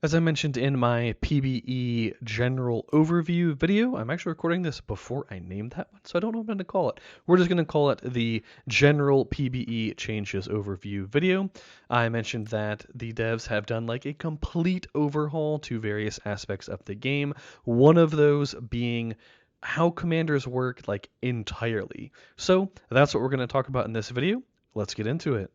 As I mentioned in my PBE general overview video, I'm actually recording this before I named that one, so I don't know what I'm going to call it. We're just going to call it the general PBE changes overview video. I mentioned that the devs have done like a complete overhaul to various aspects of the game, one of those being how commanders work like entirely. So that's what we're going to talk about in this video. Let's get into it.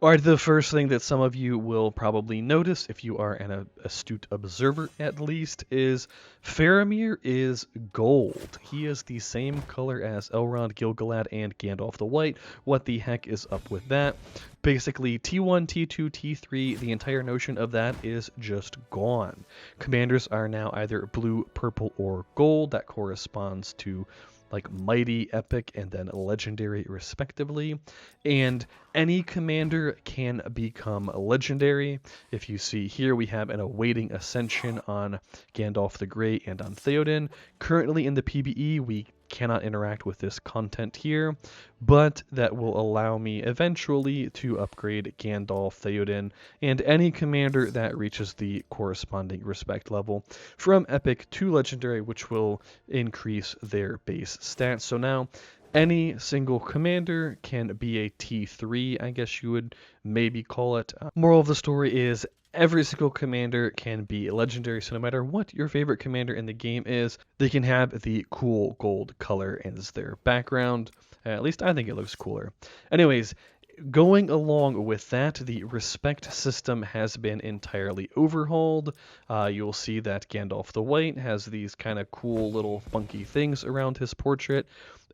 All right, the first thing that some of you will probably notice, if you are an astute observer at least, is Faramir is gold. He is the same color as Elrond, Gil-galad, and Gandalf the White. What the heck is up with that? Basically, T1, T2, T3, the entire notion of that is just gone. Commanders are now either blue, purple, or gold. That corresponds to like mighty, epic, and then legendary respectively. And any commander can become legendary. If you see here, we have an awaiting ascension on Gandalf the Great and on Theoden. Currently in the PBE, we cannot interact with this content here, but that will allow me eventually to upgrade Gandalf, Theoden, and any commander that reaches the corresponding respect level from epic to legendary, which will increase their base stats. So now any single commander can be a T3, I guess you would maybe call it. Moral of the story is every single commander can be legendary, so no matter what your favorite commander in the game is, they can have the cool gold color as their background. At least I think it looks cooler. Anyways, going along with that, the respect system has been entirely overhauled. You'll see that Gandalf the White has these kind of cool little funky things around his portrait.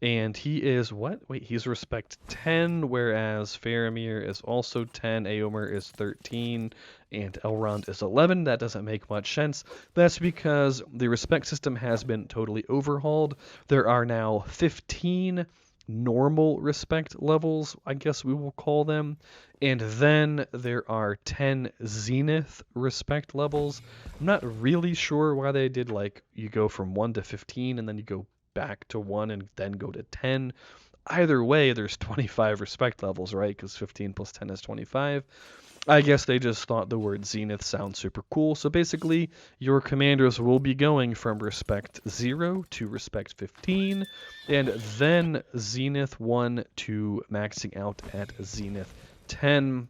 And he is what? Wait, he's respect 10, whereas Faramir is also 10, Éomer is 13, and Elrond is 11. That doesn't make much sense. That's because the respect system has been totally overhauled. There are now 15 normal respect levels, I guess we will call them, and then there are 10 Zenith respect levels. I'm not really sure why they did like you go from 1 to 15 and then you go back to 1 and then go to 10. Either way, there's 25 respect levels, right? Because 15 plus 10 is 25. I guess they just thought the word Zenith sounds super cool. So basically, your commanders will be going from respect 0 to respect 15, and then Zenith 1 to maxing out at Zenith 10.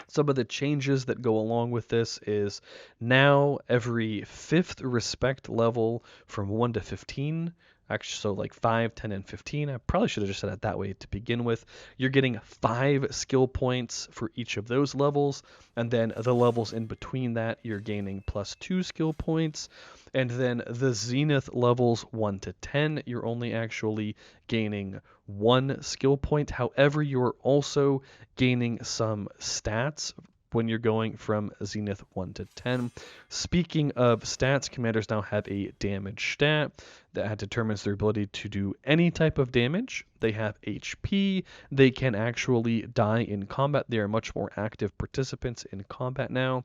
Some of the changes that go along with this is now every 5th respect level from 1 to 15, actually, so like 5, 10, and 15. I probably should have just said it that way to begin with. You're getting 5 skill points for each of those levels, and then the levels in between that, you're gaining plus 2 skill points. And then the Zenith levels 1 to 10, you're only actually gaining 1 skill point. However, you're also gaining some stats when you're going from Zenith 1 to 10. Speaking of stats, commanders now have a damage stat that determines their ability to do any type of damage. They have HP. They can actually die in combat. They are much more active participants in combat now.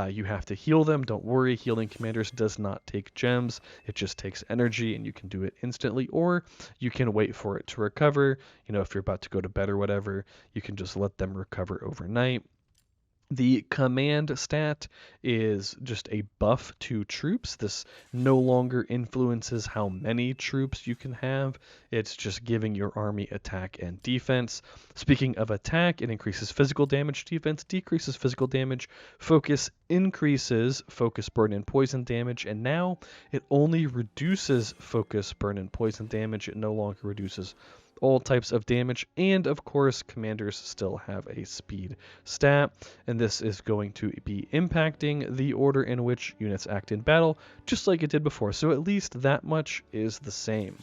You have to heal them. Don't worry, healing commanders does not take gems. It just takes energy, and you can do it instantly, or you can wait for it to recover. You know, if you're about to go to bed or whatever, you can just let them recover overnight. The command stat is just a buff to troops. This no longer influences how many troops you can have. It's just giving your army attack and defense. Speaking of attack, it increases physical damage, defense decreases physical damage, focus increases focus, burn, and poison damage, and now it only reduces focus, burn, and poison damage. It no longer reduces all types of damage, and of course commanders still have a speed stat, and this is going to be impacting the order in which units act in battle, just like it did before, so at least that much is the same.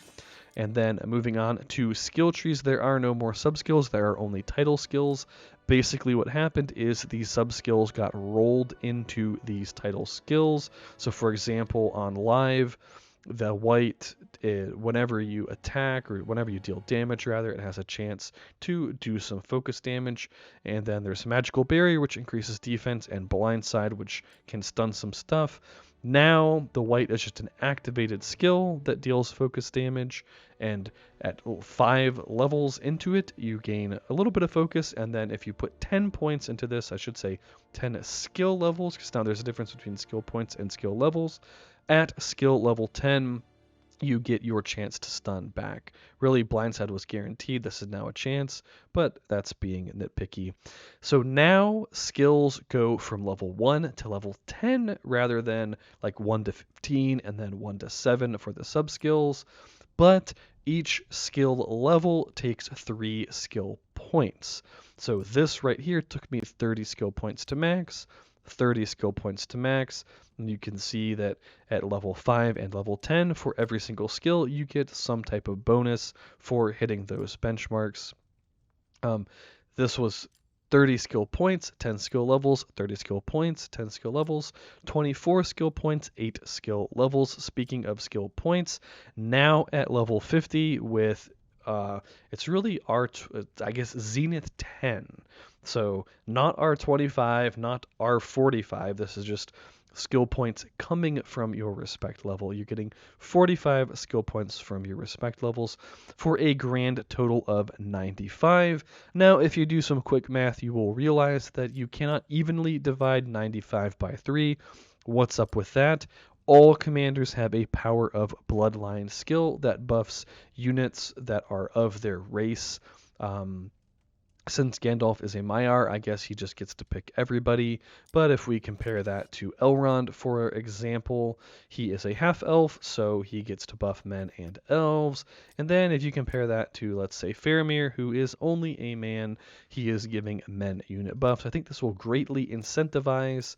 And then moving on to skill trees, there are no more sub-skills, there are only title skills. Basically what happened is these sub-skills got rolled into these title skills. So for example, on live, the white, whenever you attack or whenever you deal damage, rather, it has a chance to do some focus damage. And then there's magical barrier, which increases defense, and blindside, which can stun some stuff. Now the white is just an activated skill that deals focus damage, and at 5 levels into it, you gain a little bit of focus, and then if you put 10 points into this, I should say 10 skill levels, because now there's a difference between skill points and skill levels. At skill level 10, you get your chance to stun back. Really, blindside was guaranteed. This is now a chance, but that's being nitpicky. So now skills go from level 1 to level 10 rather than like 1 to 15 and then 1 to 7 for the sub skills. But each skill level takes 3 skill points. So this right here took me 30 skill points to max, 30 skill points to max. And you can see that at level 5 and level 10, for every single skill, you get some type of bonus for hitting those benchmarks. This was 30 skill points, 10 skill levels, 30 skill points, 10 skill levels, 24 skill points, 8 skill levels. Speaking of skill points, now at level 50 with it's really I guess Zenith 10. So not R25, not R45. This is just skill points coming from your respect level. You're getting 45 skill points from your respect levels for a grand total of 95. Now, if you do some quick math, you will realize that you cannot evenly divide 95 by 3. What's up with that? All commanders have a Power of Bloodline skill that buffs units that are of their race. Since Gandalf is a Maiar, I guess he just gets to pick everybody. But if we compare that to Elrond, for example, he is a half-elf, so he gets to buff men and elves. And then if you compare that to, let's say, Faramir, who is only a man, he is giving men unit buffs. I think this will greatly incentivize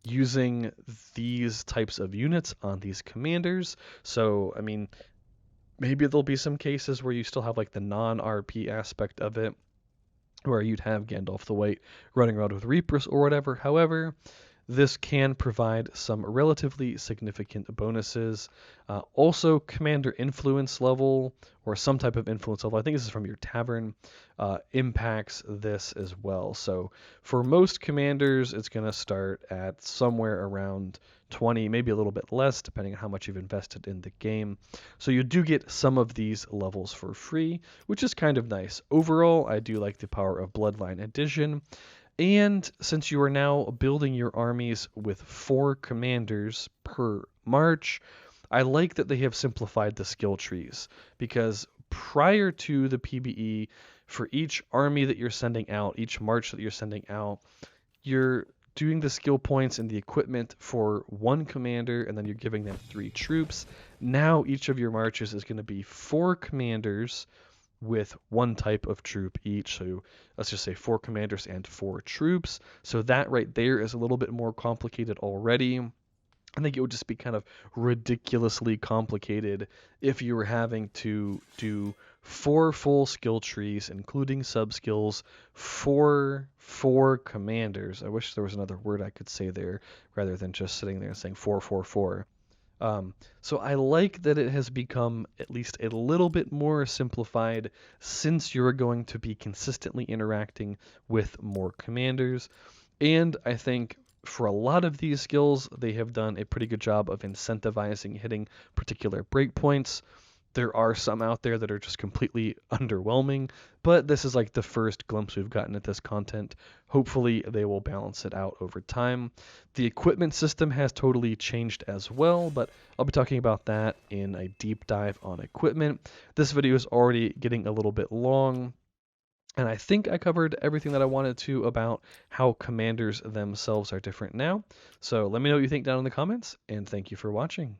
using these types of units on these commanders. So, I mean, maybe there'll be some cases where you still have like the non-RP aspect of it, where you'd have Gandalf the White running around with Reapers or whatever. However, this can provide some relatively significant bonuses. Also, commander influence level, or some type of influence level, I think this is from your tavern, impacts this as well. So for most commanders, it's going to start at somewhere around 20, maybe a little bit less, depending on how much you've invested in the game. So you do get some of these levels for free, which is kind of nice. Overall, I do like the Power of Bloodline addition. And since you are now building your armies with 4 commanders per march, I like that they have simplified the skill trees, because prior to the PBE, for each army that you're sending out, each march that you're sending out, you're doing the skill points and the equipment for 1 commander, and then you're giving them 3 troops. Now each of your marches is going to be 4 commanders with 1 type of troop each. So let's just say 4 commanders and 4 troops. So that right there is a little bit more complicated already. I think it would just be kind of ridiculously complicated if you were having to do 4 full skill trees, including sub skills, for 4 commanders. I wish there was another word I could say there rather than just sitting there and saying 4. So I like that it has become at least a little bit more simplified, since you're going to be consistently interacting with more commanders. And I think for a lot of these skills, they have done a pretty good job of incentivizing hitting particular breakpoints. There are some out there that are just completely underwhelming, but this is like the first glimpse we've gotten at this content. Hopefully they will balance it out over time. The equipment system has totally changed as well, but I'll be talking about that in a deep dive on equipment. This video is already getting a little bit long, and I think I covered everything that I wanted to about how commanders themselves are different now. So let me know what you think down in the comments, and thank you for watching.